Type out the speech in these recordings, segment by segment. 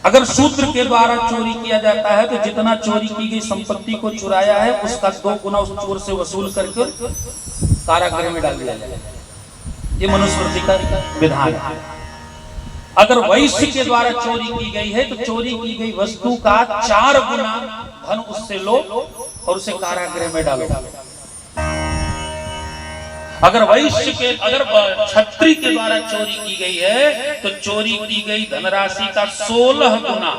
अगर शूद्र के द्वारा चोरी किया जाता है तो जितना चोरी की गई संपत्ति को चुराया है उसका 2 गुना उस चोर से वसूल करके कारागृह में डाल दिया जाए। ये मनुस्मृति का विधान है। अगर वैश्य के द्वारा चोरी की गई है तो चोरी की गई वस्तु का 4 गुना धन उससे लो और उसे कारागृह में डालो। अगर क्षत्रिय के द्वारा चोरी की गई है तो चोरी की गई धनराशि का 16 गुना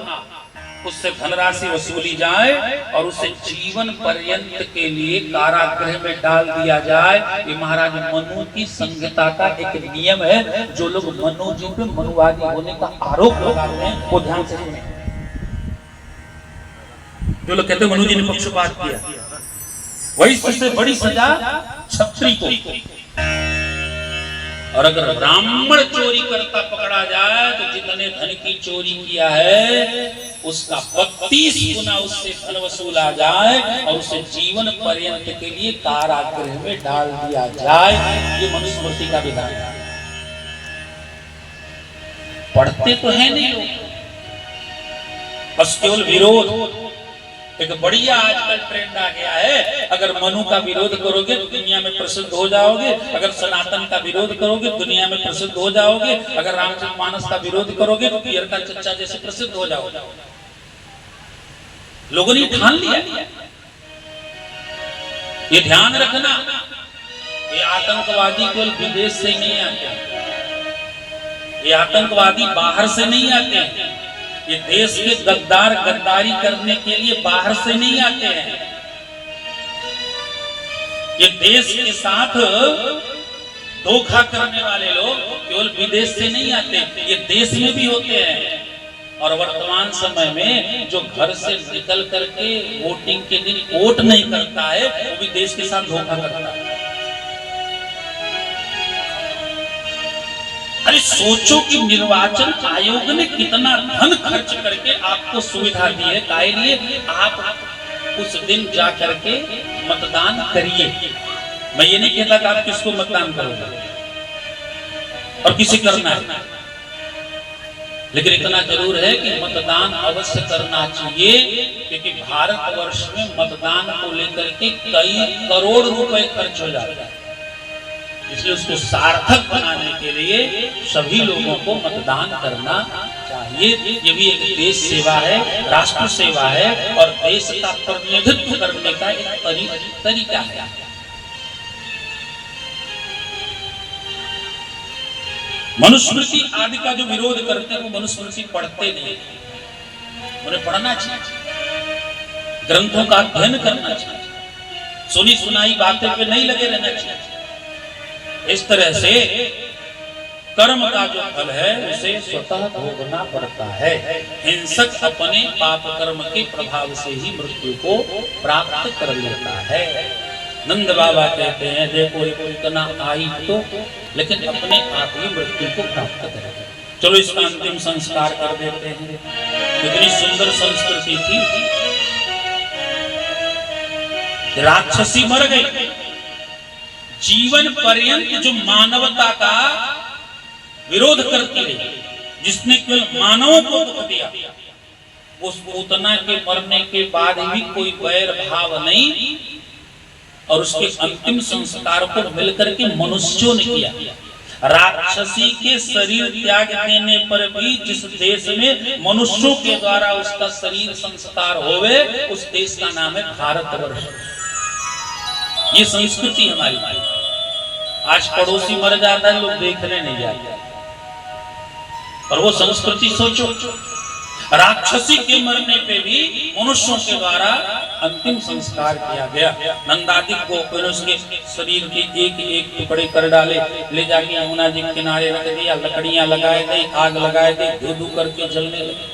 उससे धनराशि वसूली जाए और उसे जीवन पर्यंत के लिए कारागृह में डाल दिया जाए। ये महाराज मनु की संहिता का एक नियम है। जो लोग मनु जी पे मनुवादी होने का आरोप लगाते हैं वो ध्यान से सुने। जो लोग कहते हैं मनु जी ने पक्षपात किया, वही सबसे बड़ी सजा क्षत्रिय को। और अगर ब्राह्मण चोरी करता पकड़ा जाए तो जितने धन की चोरी किया है उसका 32 गुना उससे धन वसूला जाए और उसे जीवन पर्यंत के लिए कारागृह में डाल दिया जाए। ये मनुस्मृति का विधान है। पढ़ते तो है नहीं लोग, बस केवल विरोध। एक बढ़िया आजकल ट्रेंड आ गया है, अगर मनु का विरोध करोगे तो दुनिया में प्रसिद्ध हो जाओगे, अगर सनातन का विरोध करोगे तो दुनिया में प्रसिद्ध हो जाओगे, अगर रामचरितमानस का विरोध करोगे तो पियर का चच्चा जैसे प्रसिद्ध हो जाओगे। लोगों ने ठान लिया। ये ध्यान रखना, ये आतंकवादी केवल विदेश से नहीं आते, ये आतंकवादी बाहर से नहीं आते हैं, ये देश के गद्दार गद्दारी करने के लिए बाहर से नहीं आते हैं, ये देश के साथ धोखा करने वाले लोग केवल विदेश से नहीं आते, ये देश में भी होते हैं। और वर्तमान समय में जो घर से निकल करके वोटिंग के दिन वोट नहीं करता है वो भी देश के साथ धोखा करता है। अरे सोचो कि निर्वाचन आयोग ने कितना धन खर्च करके आपको सुविधा दी है, काहे लिए आप उस दिन जा करके मतदान करिए। मैं ये नहीं कहता कि आप किसको मतदान करोगे और किसे करना है, लेकिन इतना जरूर है कि मतदान अवश्य करना चाहिए, क्योंकि भारतवर्ष में मतदान को लेकर के कई करोड़ रुपए खर्च हो जाता है। इसलिए उसको सार्थक बनाने के लिए सभी लोगों को मतदान करना चाहिए। ये भी एक देश सेवा है, राष्ट्र सेवा है और देश का प्रतिनिधित्व करने का एक तरीका है। मनुस्मृति आदि का जो विरोध करते हैं वो मनुस्मृति पढ़ते नहीं, उन्हें पढ़ना चाहिए, ग्रंथों का अध्ययन करना चाहिए, सुनी सुनाई बातें पे नहीं लगे रहना चाहिए। इस तरह से कर्म का जो फल है उसे स्वतः भोगना पड़ता है। हिंसक अपने पाप कर्म के प्रभाव से ही मृत्यु को प्राप्त कर लेता है। नंद बाबा कहते हैं देखो इतना आई तो, लेकिन अपने आप ही मृत्यु को प्राप्त करेगा। चलो इसका अंतिम संस्कार कर देते हैं। कितनी सुंदर संस्कृति थी। राक्षसी मर गई, जीवन पर्यंत जो मानवता का विरोध करती रही, जिसने केवल मानवों को दुख दिया, उस पूतना के मरने के बाद भी कोई वैर भाव नहीं और उसके अंतिम संस्कार को मिलकर के मनुष्यों ने किया। राक्षसी के शरीर त्याग देने पर भी जिस देश में मनुष्यों के द्वारा उसका शरीर संस्कार होवे उस देश का नाम है भारतवर्ष। ये संस्कृति हमारी। आज पड़ोसी मर जाता है, लोग देखने नहीं जाते, और वो संस्कृति सोचो, राक्षसी के मरने पे भी मनुष्यों के द्वारा अंतिम संस्कार किया गया। नंदादि गोपियों उसके शरीर के एक एक टुकड़े कर डाले, ले जाके यमुना जी के किनारे रख दिया, लकड़ियां लगाए गई, आग लगाए गई, धू धू करके जलने लगे,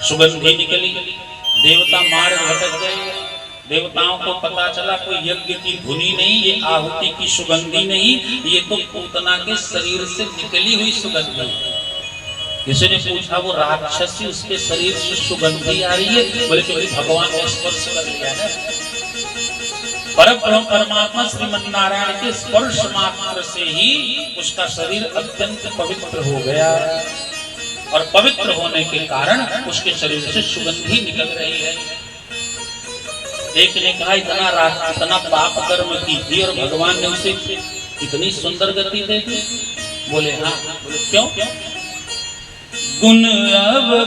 सुगंधी निकली, देवता मार्ग भटक गए। देवताओं को पता चला कोई यज्ञ की धुनी नहीं, ये आहुति की सुगंधी नहीं, ये तो पूतना के शरीर से निकली हुई सुगंधी है। किसी ने पूछा वो राक्षसी उसके शरीर से सुगंधी आ रही है, बोले क्योंकि भगवान ने स्पर्श कर लिया है। परब्रह्म परमात्मा श्रीमन नारायण के स्पर्श मात्र से ही उसका शरीर अत्यंत पवित्र हो गया। और पवित्र होने के कारण उसके शरीर से सुगंधी निकल रही है। एक ने कहा इतना पाप कर्म की थी और भगवान ने उसे इतनी सुंदर गति दे दी। बोले हाँ। क्यों? गुण अब